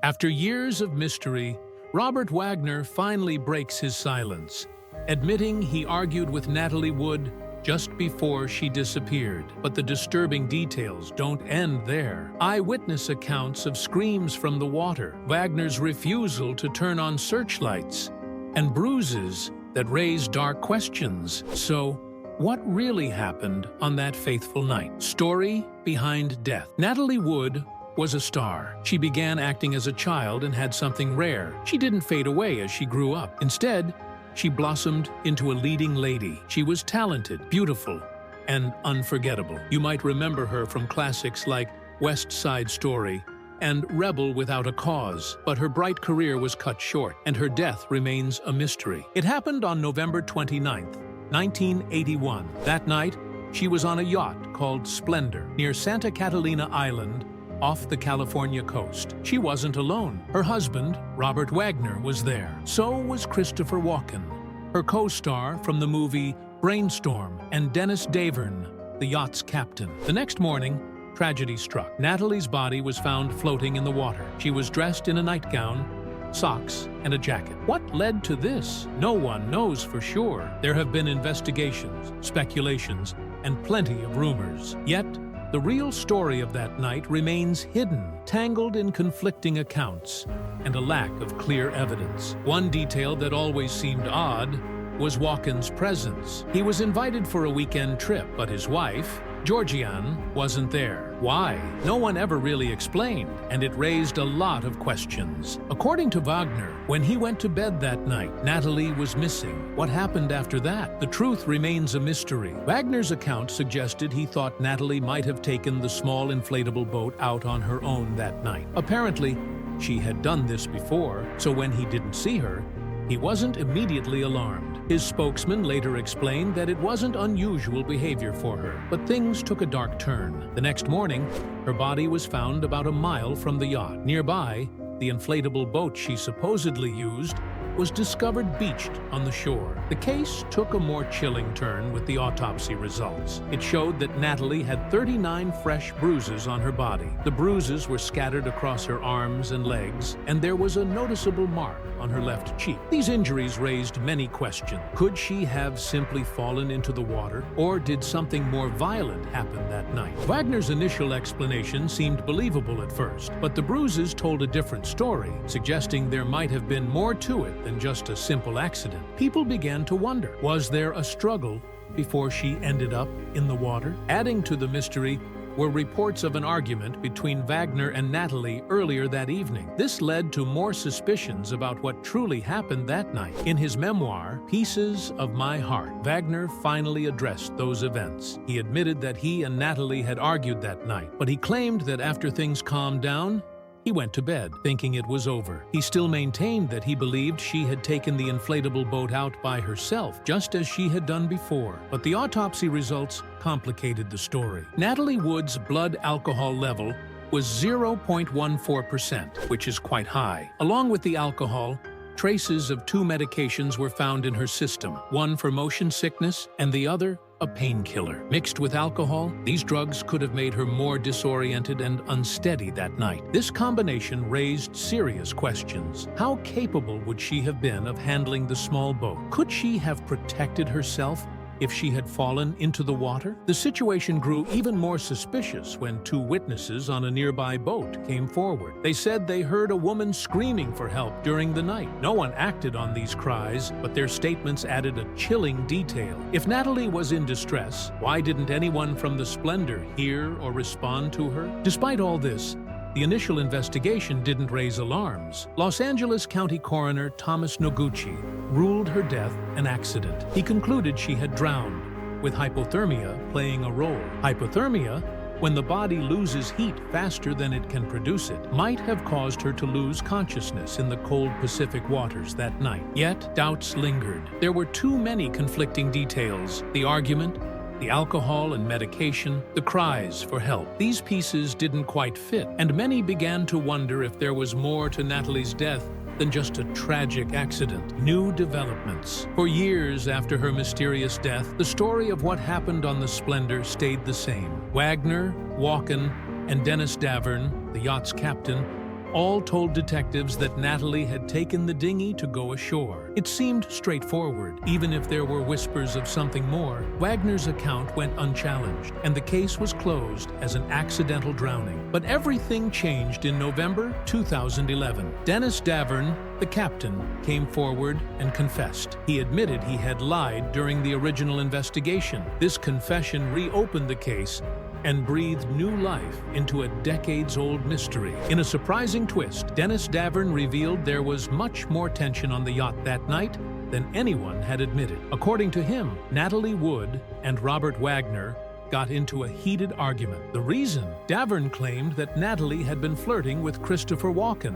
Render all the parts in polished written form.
After years of mystery, Robert Wagner finally breaks his silence, admitting he argued with Natalie Wood just before she disappeared. But the disturbing details don't end there. Eyewitness accounts of screams from the water, Wagner's refusal to turn on searchlights, and bruises that raise dark questions. So, what really happened on that fateful night? Story behind death. Natalie Wood was a star. She began acting as a child and had something rare. She didn't fade away as she grew up. Instead, she blossomed into a leading lady. She was talented, beautiful, and unforgettable. You might remember her from classics like West Side Story and Rebel Without a Cause, but her bright career was cut short, and her death remains a mystery. It happened on November 29th, 1981. That night, she was on a yacht called Splendor near Santa Catalina Island off the California coast. She wasn't alone. Her husband, Robert Wagner, was there. So was Christopher Walken, her co-star from the movie Brainstorm, and Dennis Davern, the yacht's captain. The next morning, tragedy struck. Natalie's body was found floating in the water. She was dressed in a nightgown, socks, and a jacket. What led to this? No one knows for sure. There have been investigations, speculations, and plenty of rumors. Yet, the real story of that night remains hidden, tangled in conflicting accounts, and a lack of clear evidence. One detail that always seemed odd was Walken's presence. He was invited for a weekend trip, but his wife, Georgianne, wasn't there. Why? No one ever really explained, and it raised a lot of questions. According to Wagner, when he went to bed that night, Natalie was missing. What happened after that? The truth remains a mystery. Wagner's account suggested he thought Natalie might have taken the small inflatable boat out on her own that night. Apparently, she had done this before, so when he didn't see her, he wasn't immediately alarmed. His spokesman later explained that it wasn't unusual behavior for her, but things took a dark turn. The next morning, her body was found about a mile from the yacht. Nearby, the inflatable boat she supposedly used was discovered beached on the shore. The case took a more chilling turn with the autopsy results. It showed that Natalie had 39 fresh bruises on her body. The bruises were scattered across her arms and legs, and there was a noticeable mark on her left cheek. These injuries raised many questions. Could she have simply fallen into the water, or did something more violent happen that night? Wagner's initial explanation seemed believable at first, but the bruises told a different story, suggesting there might have been more to it than just a simple accident. People began to wonder, was there a struggle before she ended up in the water? Adding to the mystery were reports of an argument between Wagner and Natalie earlier that evening. This led to more suspicions about what truly happened that night. In his memoir, Pieces of My Heart, Wagner finally addressed those events. He admitted that he and Natalie had argued that night, but he claimed that after things calmed down, he went to bed, thinking it was over. He still maintained that he believed she had taken the inflatable boat out by herself, just as she had done before. But the autopsy results complicated the story. Natalie Wood's blood alcohol level was 0.14%, which is quite high. Along with the alcohol, traces of two medications were found in her system, one for motion sickness and the other a painkiller. Mixed with alcohol, these drugs could have made her more disoriented and unsteady that night. This combination raised serious questions. How capable would she have been of handling the small boat? Could she have protected herself if she had fallen into the water? The situation grew even more suspicious when two witnesses on a nearby boat came forward. They said they heard a woman screaming for help during the night. No one acted on these cries, but their statements added a chilling detail. If Natalie was in distress, why didn't anyone from the Splendor hear or respond to her? Despite all this, the initial investigation didn't raise alarms. Los Angeles County Coroner Thomas Noguchi ruled her death an accident. He concluded she had drowned, with hypothermia playing a role. Hypothermia, when the body loses heat faster than it can produce it, might have caused her to lose consciousness in the cold Pacific waters that night. Yet, doubts lingered. There were too many conflicting details. The argument, the alcohol and medication, the cries for help. These pieces didn't quite fit, and many began to wonder if there was more to Natalie's death than just a tragic accident. New developments. For years after her mysterious death, the story of what happened on the Splendor stayed the same. Wagner, Walken, and Dennis Davern, the yacht's captain, All told detectives that Natalie had taken the dinghy to go ashore. It seemed straightforward, even if there were whispers of something more. Wagner's account went unchallenged, and the case was closed as an accidental drowning. But everything changed in November 2011. Dennis Davern, the captain, came forward and confessed. He admitted he had lied during the original investigation. This confession reopened the case and breathed new life into a decades-old mystery. In a surprising twist, Dennis Davern revealed there was much more tension on the yacht that night than anyone had admitted. According to him, Natalie Wood and Robert Wagner got into a heated argument. The reason? Davern claimed that Natalie had been flirting with Christopher Walken,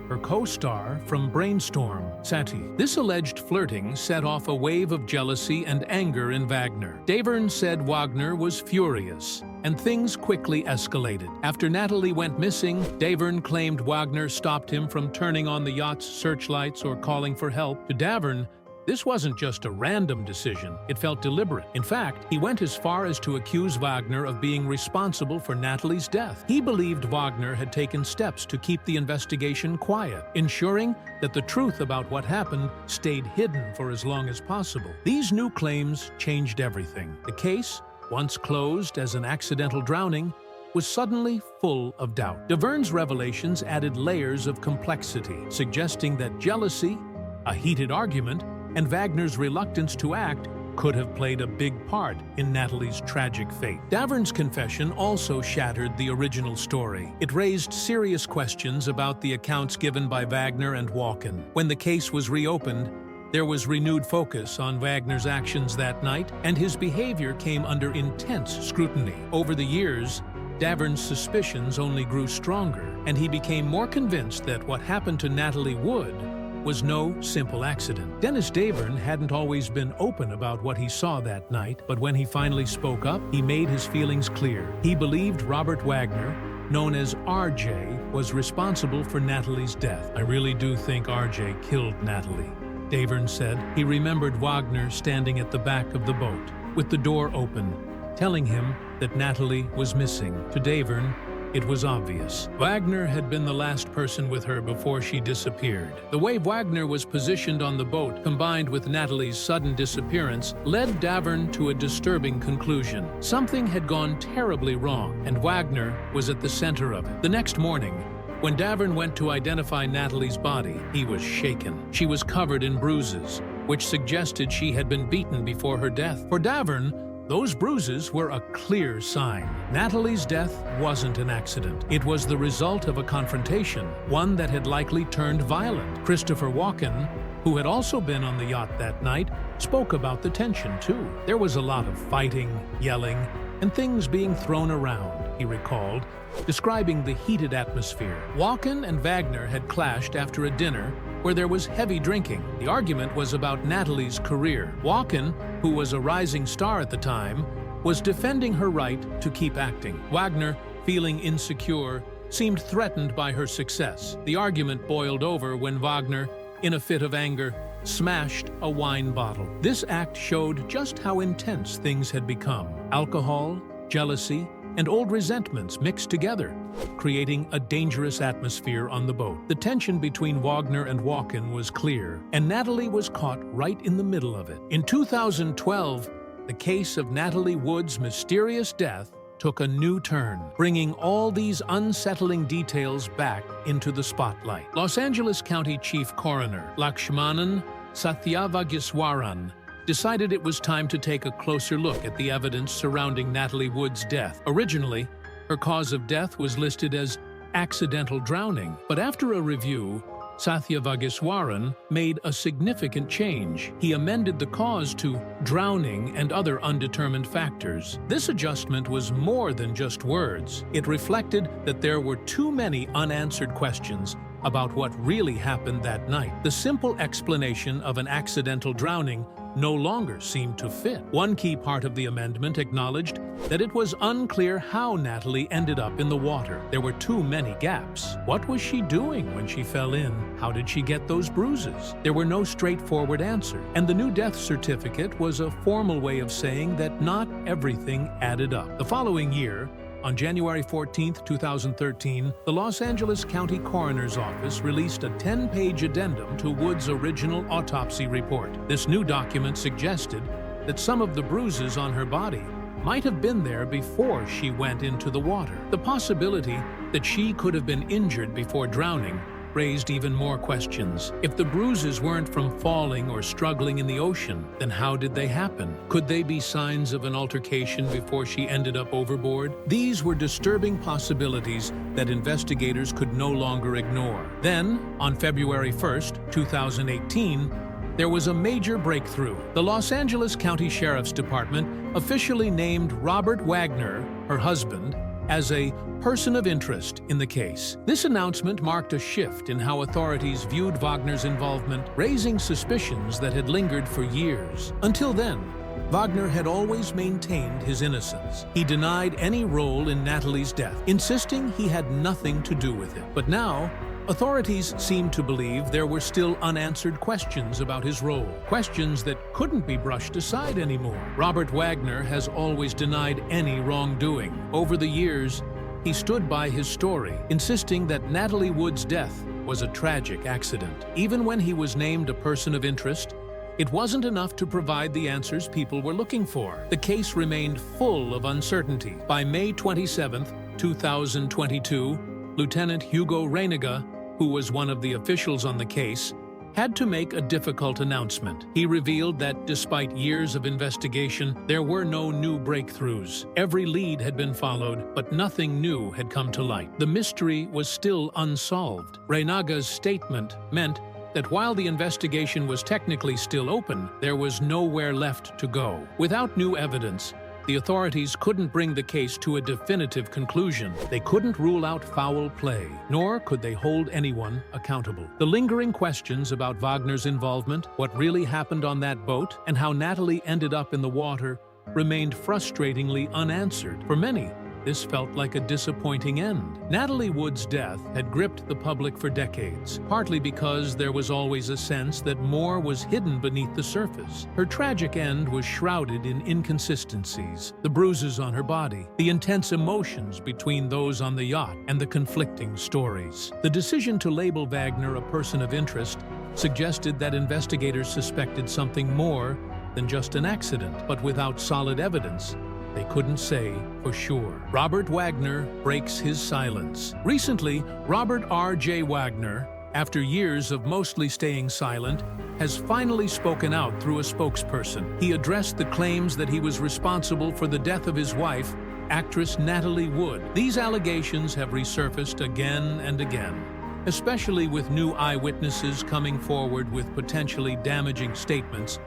her co-star from Brainstorm, Sati. This alleged flirting set off a wave of jealousy and anger in Wagner. Davern said Wagner was furious, and things quickly escalated. After Natalie went missing, Davern claimed Wagner stopped him from turning on the yacht's searchlights or calling for help. To Davern, this wasn't just a random decision, it felt deliberate. In fact, he went as far as to accuse Wagner of being responsible for Natalie's death. He believed Wagner had taken steps to keep the investigation quiet, ensuring that the truth about what happened stayed hidden for as long as possible. These new claims changed everything. The case, once closed as an accidental drowning, was suddenly full of doubt. Davern's revelations added layers of complexity, suggesting that jealousy, a heated argument, and Wagner's reluctance to act could have played a big part in Natalie's tragic fate. Davern's confession also shattered the original story. It raised serious questions about the accounts given by Wagner and Walken. When the case was reopened, there was renewed focus on Wagner's actions that night, and his behavior came under intense scrutiny. Over the years, Davern's suspicions only grew stronger, and he became more convinced that what happened to Natalie Wood was no simple accident. Dennis Davern hadn't always been open about what he saw that night, but when he finally spoke up, he made his feelings clear. He believed Robert Wagner, known as RJ, was responsible for Natalie's death. "I really do think RJ killed Natalie," Davern said. He remembered Wagner standing at the back of the boat, with the door open, telling him that Natalie was missing. To Davern, it was obvious. Wagner had been the last person with her before she disappeared. The way Wagner was positioned on the boat, combined with Natalie's sudden disappearance, led Davern to a disturbing conclusion. Something had gone terribly wrong, and Wagner was at the center of it. The next morning, when Davern went to identify Natalie's body, he was shaken. She was covered in bruises, which suggested she had been beaten before her death. For Davern, those bruises were a clear sign. Natalie's death wasn't an accident. It was the result of a confrontation, one that had likely turned violent. Christopher Walken, who had also been on the yacht that night, spoke about the tension too. There was a lot of fighting, yelling, and things being thrown around, he recalled, describing the heated atmosphere. Walken and Wagner had clashed after a dinner where there was heavy drinking. The argument was about Natalie's career. Walken, who was a rising star at the time, was defending her right to keep acting. Wagner, feeling insecure, seemed threatened by her success. The argument boiled over when Wagner, in a fit of anger, smashed a wine bottle. This act showed just how intense things had become. Alcohol, jealousy, and old resentments mixed together, creating a dangerous atmosphere on the boat. The tension between Wagner and Walken was clear, and Natalie was caught right in the middle of it. In 2012, the case of Natalie Wood's mysterious death took a new turn, bringing all these unsettling details back into the spotlight. Los Angeles County Chief Coroner Lakshmanan Satyavagiswaran decided it was time to take a closer look at the evidence surrounding Natalie Wood's death. Originally, her cause of death was listed as accidental drowning, but after a review, Satyavagiswaran made a significant change. He amended the cause to drowning and other undetermined factors. This adjustment was more than just words. It reflected that there were too many unanswered questions about what really happened that night. The simple explanation of an accidental drowning no longer seemed to fit. One key part of the amendment acknowledged that it was unclear how Natalie ended up in the water. There were too many gaps. What was she doing when she fell in? How did she get those bruises? There were no straightforward answers, and the new death certificate was a formal way of saying that not everything added up. The following year, On January 14, 2013, the Los Angeles County Coroner's Office released a 10-page addendum to Wood's original autopsy report. This new document suggested that some of the bruises on her body might have been there before she went into the water. The possibility that she could have been injured before drowning raised even more questions. If the bruises weren't from falling or struggling in the ocean, then how did they happen? Could they be signs of an altercation before she ended up overboard? These were disturbing possibilities that investigators could no longer ignore. Then, on February 1st, 2018, there was a major breakthrough. The Los Angeles County Sheriff's Department officially named Robert Wagner, her husband, as a person of interest in the case. This announcement marked a shift in how authorities viewed Wagner's involvement, raising suspicions that had lingered for years. Until then, Wagner had always maintained his innocence. He denied any role in Natalie's death, insisting he had nothing to do with it. But now, authorities seemed to believe there were still unanswered questions about his role, questions that couldn't be brushed aside anymore. Robert Wagner has always denied any wrongdoing. Over the years, he stood by his story, insisting that Natalie Wood's death was a tragic accident. Even when he was named a person of interest, it wasn't enough to provide the answers people were looking for. The case remained full of uncertainty. By May 27, 2022, Lieutenant Hugo Reiniga, who was one of the officials on the case, had to make a difficult announcement. He revealed that despite years of investigation, there were no new breakthroughs. Every lead had been followed, but nothing new had come to light. The mystery was still unsolved. Reinaga's statement meant that while the investigation was technically still open, there was nowhere left to go. Without new evidence, the authorities couldn't bring the case to a definitive conclusion. They couldn't rule out foul play, nor could they hold anyone accountable. The lingering questions about Wagner's involvement, what really happened on that boat, and how Natalie ended up in the water remained frustratingly unanswered. For many, this felt like a disappointing end. Natalie Wood's death had gripped the public for decades, partly because there was always a sense that more was hidden beneath the surface. Her tragic end was shrouded in inconsistencies, the bruises on her body, the intense emotions between those on the yacht, and the conflicting stories. The decision to label Wagner a person of interest suggested that investigators suspected something more than just an accident, but without solid evidence, they couldn't say for sure. Robert Wagner breaks his silence. Recently, Robert R.J. Wagner, after years of mostly staying silent, has finally spoken out through a spokesperson. He addressed the claims that he was responsible for the death of his wife, actress Natalie Wood. These allegations have resurfaced again and again, especially with new eyewitnesses coming forward with potentially damaging statements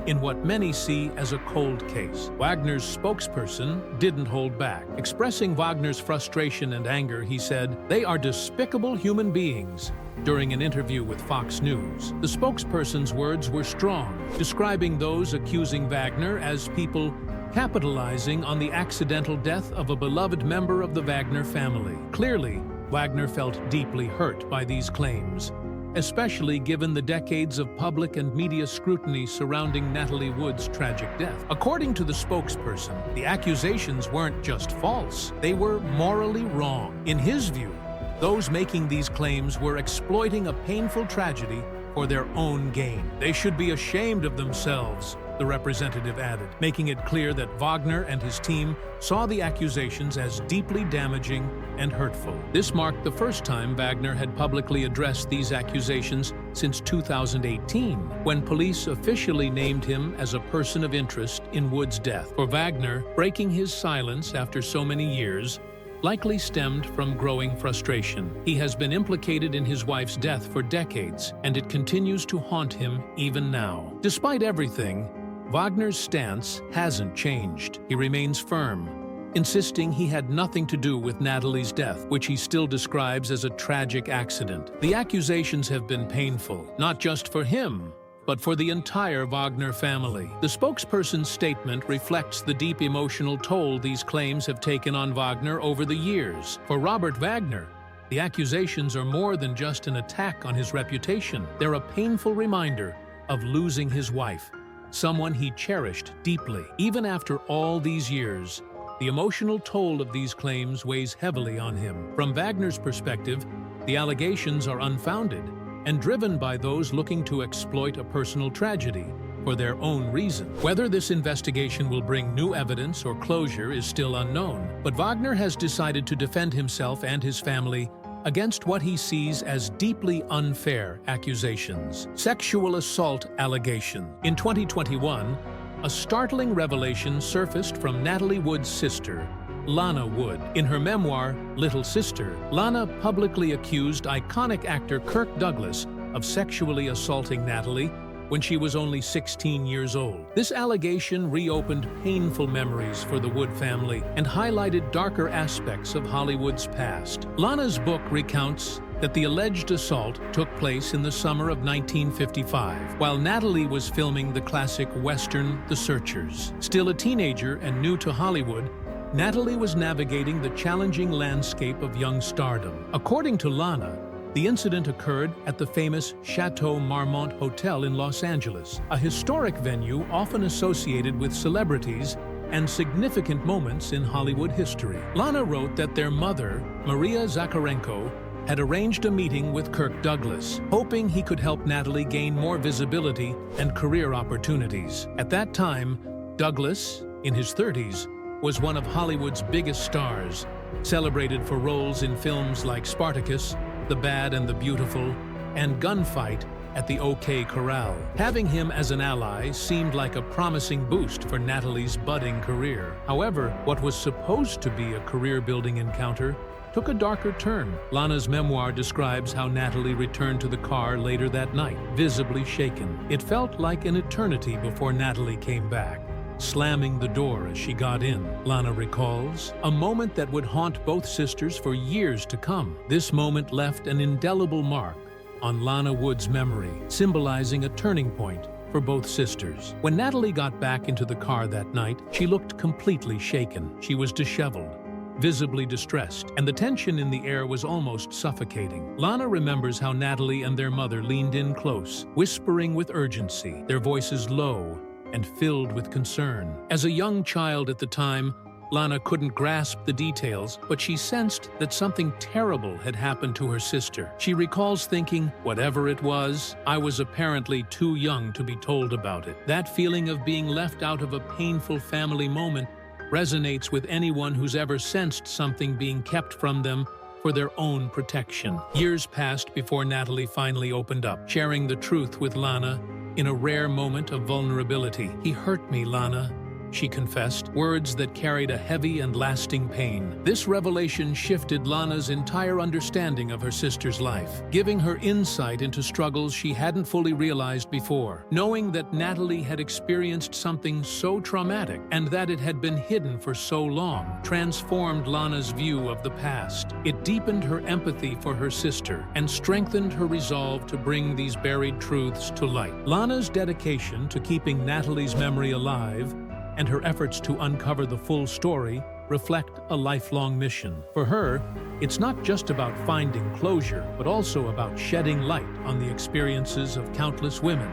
in what many see as a cold case. Wagner's spokesperson didn't hold back. Expressing Wagner's frustration and anger, he said, "They are despicable human beings." During an interview with Fox News, the spokesperson's words were strong, describing those accusing Wagner as people capitalizing on the accidental death of a beloved member of the Wagner family. Clearly, Wagner felt deeply hurt by these claims, especially given the decades of public and media scrutiny surrounding Natalie Wood's tragic death. According to the spokesperson, the accusations weren't just false, they were morally wrong. In his view, those making these claims were exploiting a painful tragedy for their own gain. They should be ashamed of themselves, the representative added, making it clear that Wagner and his team saw the accusations as deeply damaging and hurtful. This marked the first time Wagner had publicly addressed these accusations since 2018, when police officially named him as a person of interest in Wood's death. For Wagner, breaking his silence after so many years likely stemmed from growing frustration. He has been implicated in his wife's death for decades, and it continues to haunt him even now. Despite everything, Wagner's stance hasn't changed. He remains firm, insisting he had nothing to do with Natalie's death, which he still describes as a tragic accident. The accusations have been painful, not just for him, but for the entire Wagner family. The spokesperson's statement reflects the deep emotional toll these claims have taken on Wagner over the years. For Robert Wagner, the accusations are more than just an attack on his reputation. They're a painful reminder of losing his wife, someone he cherished deeply. Even after all these years, The emotional toll of these claims weighs heavily on him. From Wagner's perspective, the allegations are unfounded and driven by those looking to exploit a personal tragedy for their own reason. Whether this investigation will bring new evidence or closure is still unknown, but Wagner has decided to defend himself and his family against what he sees as deeply unfair accusations. Sexual assault allegation. In 2021, a startling revelation surfaced from Natalie Wood's sister, Lana Wood. In her memoir, Little Sister, Lana publicly accused iconic actor Kirk Douglas of sexually assaulting Natalie when she was only 16 years old. This allegation reopened painful memories for the Wood family and highlighted darker aspects of Hollywood's past. Lana's book recounts that the alleged assault took place in the summer of 1955, while Natalie was filming the classic Western The Searchers. Still a teenager and new to Hollywood, Natalie was navigating the challenging landscape of young stardom. According to Lana, the incident occurred at the famous Chateau Marmont Hotel in Los Angeles, a historic venue often associated with celebrities and significant moments in Hollywood history. Lana wrote that their mother, Maria Zakharenko, had arranged a meeting with Kirk Douglas, hoping he could help Natalie gain more visibility and career opportunities. At that time, Douglas, in his 30s, was one of Hollywood's biggest stars, celebrated for roles in films like Spartacus, The Bad and the Beautiful, and Gunfight at the OK Corral. Having him as an ally seemed like a promising boost for Natalie's budding career. However, what was supposed to be a career-building encounter took a darker turn. Lana's memoir describes how Natalie returned to the car later that night, visibly shaken. It felt like an eternity before Natalie came back, slamming the door as she got in. Lana recalls a moment that would haunt both sisters for years to come. This moment left an indelible mark on Lana Wood's memory, symbolizing a turning point for both sisters. When Natalie got back into the car that night, she looked completely shaken. She was disheveled, visibly distressed, and the tension in the air was almost suffocating. Lana remembers how Natalie and their mother leaned in close, whispering with urgency, their voices low and filled with concern. As a young child at the time, Lana couldn't grasp the details, but she sensed that something terrible had happened to her sister. She recalls thinking, whatever it was, I was apparently too young to be told about it. That feeling of being left out of a painful family moment resonates with anyone who's ever sensed something being kept from them for their own protection. Years passed before Natalie finally opened up, sharing the truth with Lana in a rare moment of vulnerability. "He hurt me, Lana," she confessed, words that carried a heavy and lasting pain. This revelation shifted Lana's entire understanding of her sister's life, giving her insight into struggles she hadn't fully realized before. Knowing that Natalie had experienced something so traumatic and that it had been hidden for so long transformed Lana's view of the past. It deepened her empathy for her sister and strengthened her resolve to bring these buried truths to light. Lana's dedication to keeping Natalie's memory alive and her efforts to uncover the full story reflect a lifelong mission. For her, it's not just about finding closure, but also about shedding light on the experiences of countless women,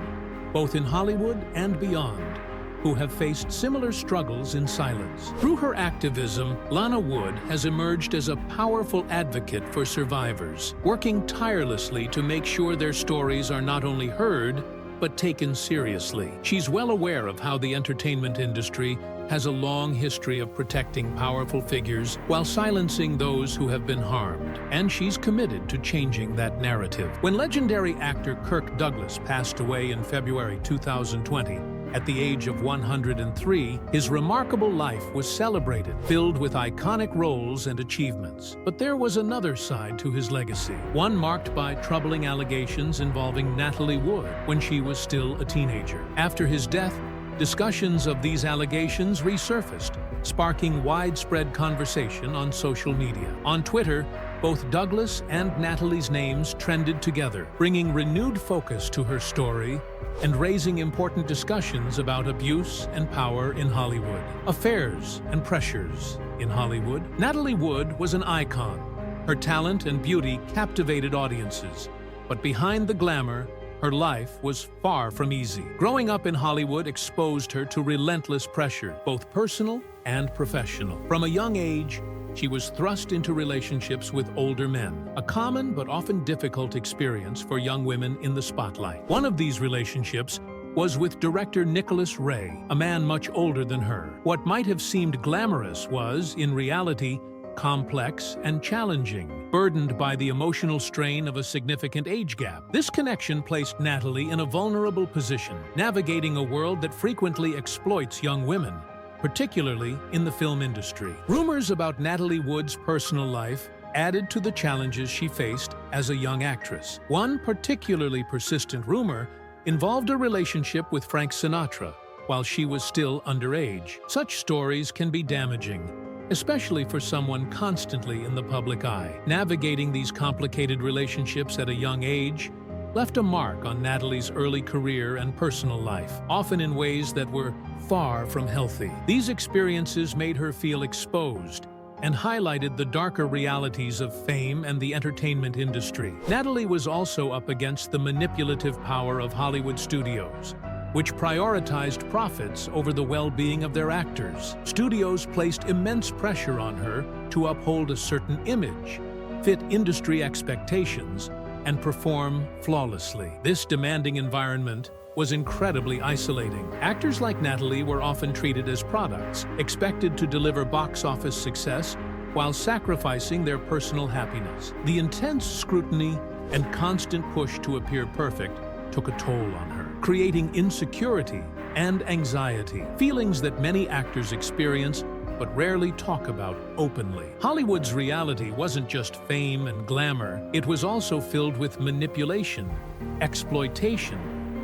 both in Hollywood and beyond, who have faced similar struggles in silence. Through her activism, Lana Wood has emerged as a powerful advocate for survivors, working tirelessly to make sure their stories are not only heard, but taken seriously. She's well aware of how the entertainment industry has a long history of protecting powerful figures while silencing those who have been harmed, and she's committed to changing that narrative. When legendary actor Kirk Douglas passed away in February 2020, at the age of 103, his remarkable life was celebrated, filled with iconic roles and achievements. But there was another side to his legacy, one marked by troubling allegations involving Natalie Wood when she was still a teenager. After his death, discussions of these allegations resurfaced, sparking widespread conversation on social media. On Twitter, both Douglas and Natalie's names trended together, bringing renewed focus to her story and raising important discussions about abuse and power in Hollywood, affairs and pressures in Hollywood. Natalie Wood was an icon. Her talent and beauty captivated audiences, but behind the glamour Her life was far from easy. Growing up in Hollywood exposed her to relentless pressure, both personal and professional. From a young age, she was thrust into relationships with older men, a common but often difficult experience for young women in the spotlight. One of these relationships was with director Nicholas Ray, a man much older than her. What might have seemed glamorous was, in reality, complex and challenging, burdened by the emotional strain of a significant age gap. This connection placed Natalie in a vulnerable position, navigating a world that frequently exploits young women, particularly in the film industry. Rumors about Natalie Wood's personal life added to the challenges she faced as a young actress. One particularly persistent rumor involved a relationship with Frank Sinatra while she was still underage. Such stories can be damaging, especially for someone constantly in the public eye. Navigating these complicated relationships at a young age left a mark on Natalie's early career and personal life, often in ways that were far from healthy. These experiences made her feel exposed and highlighted the darker realities of fame and the entertainment industry. Natalie was also up against the manipulative power of Hollywood studios, which prioritized profits over the well-being of their actors. Studios placed immense pressure on her to uphold a certain image, fit industry expectations, and perform flawlessly. This demanding environment was incredibly isolating. Actors like Natalie were often treated as products, expected to deliver box office success while sacrificing their personal happiness. The intense scrutiny and constant push to appear perfect took a toll on her, creating insecurity and anxiety, feelings that many actors experience but rarely talk about openly. Hollywood's reality wasn't just fame and glamour, it was also filled with manipulation, exploitation,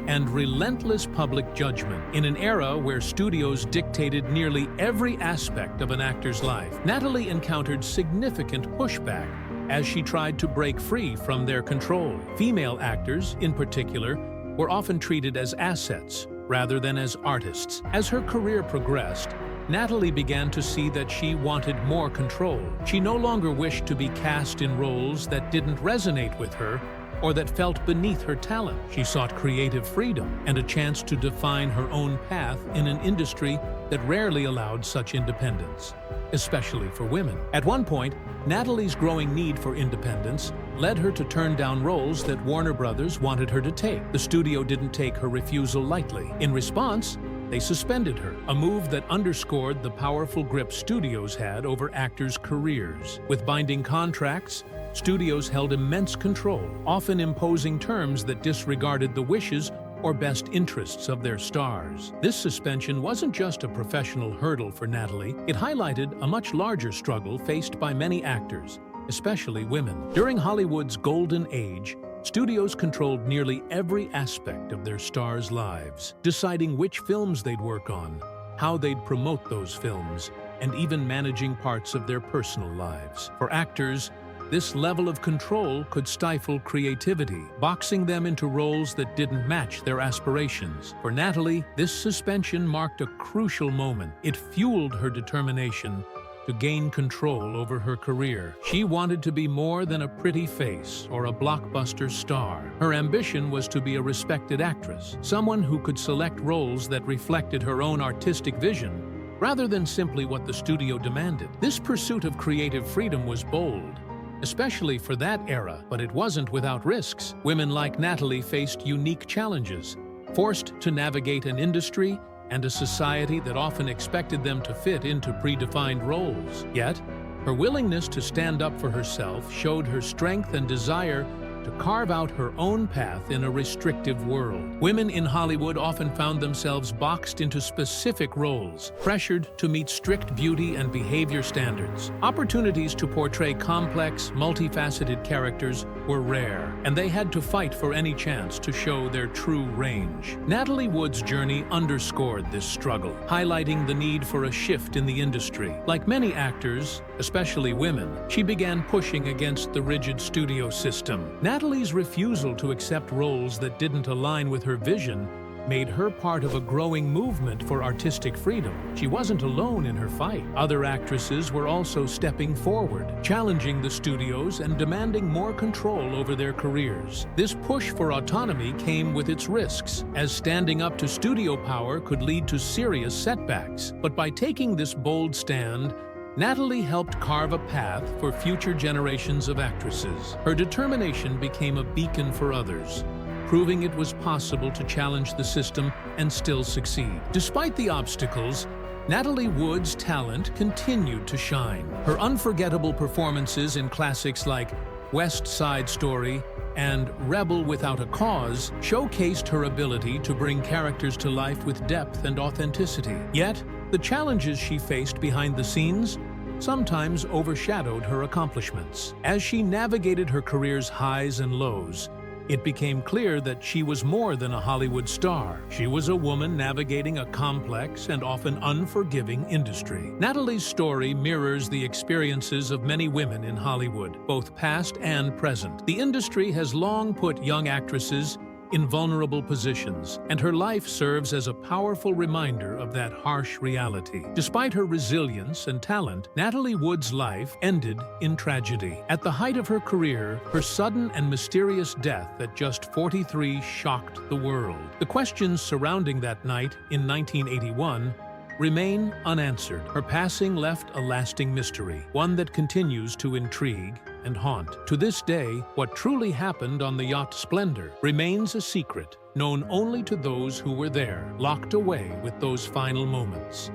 and relentless public judgment. In an era where studios dictated nearly every aspect of an actor's life, Natalie encountered significant pushback as she tried to break free from their control. Female actors, in particular, were often treated as assets rather than as artists. As her career progressed, Natalie began to see that she wanted more control. She no longer wished to be cast in roles that didn't resonate with her or that felt beneath her talent. She sought creative freedom and a chance to define her own path in an industry that rarely allowed such independence, especially for women. At one point, Natalie's growing need for independence led her to turn down roles that Warner Brothers wanted her to take. The studio didn't take her refusal lightly. In response, they suspended her, a move that underscored the powerful grip studios had over actors' careers. With binding contracts, studios held immense control, often imposing terms that disregarded the wishes or best interests of their stars. This suspension wasn't just a professional hurdle for Natalie, it highlighted a much larger struggle faced by many actors, especially women. During Hollywood's golden age, studios controlled nearly every aspect of their stars' lives, deciding which films they'd work on, how they'd promote those films, and even managing parts of their personal lives. For actors, this level of control could stifle creativity, boxing them into roles that didn't match their aspirations. For Natalie, this suspension marked a crucial moment. It fueled her determination to gain control over her career. She wanted to be more than a pretty face or a blockbuster star. Her ambition was to be a respected actress, someone who could select roles that reflected her own artistic vision, rather than simply what the studio demanded. This pursuit of creative freedom was bold, especially for that era, but it wasn't without risks. Women like Natalie faced unique challenges, forced to navigate an industry and a society that often expected them to fit into predefined roles. Yet, her willingness to stand up for herself showed her strength and desire to carve out her own path in a restrictive world. Women in Hollywood often found themselves boxed into specific roles, pressured to meet strict beauty and behavior standards. Opportunities to portray complex, multifaceted characters were rare, and they had to fight for any chance to show their true range. Natalie Wood's journey underscored this struggle, highlighting the need for a shift in the industry. Like many actors, especially women, she began pushing against the rigid studio system. Natalie's refusal to accept roles that didn't align with her vision made her part of a growing movement for artistic freedom. She wasn't alone in her fight. Other actresses were also stepping forward, challenging the studios and demanding more control over their careers. This push for autonomy came with its risks, as standing up to studio power could lead to serious setbacks. But by taking this bold stand, Natalie helped carve a path for future generations of actresses. Her determination became a beacon for others, proving it was possible to challenge the system and still succeed. Despite the obstacles, Natalie Wood's talent continued to shine. Her unforgettable performances in classics like West Side Story and Rebel Without a Cause showcased her ability to bring characters to life with depth and authenticity. Yet, the challenges she faced behind the scenes sometimes overshadowed her accomplishments. As she navigated her career's highs and lows, it became clear that she was more than a Hollywood star. She was a woman navigating a complex and often unforgiving industry. Natalie's story mirrors the experiences of many women in Hollywood, both past and present. The industry has long put young actresses in vulnerable positions, and her life serves as a powerful reminder of that harsh reality. Despite her resilience and talent, Natalie Wood's life ended in tragedy. At the height of her career, her sudden and mysterious death at just 43 shocked the world. The questions surrounding that night in 1981 remain unanswered. Her passing left a lasting mystery, one that continues to intrigue and haunt. To this day, what truly happened on the yacht Splendor remains a secret, known only to those who were there, locked away with those final moments.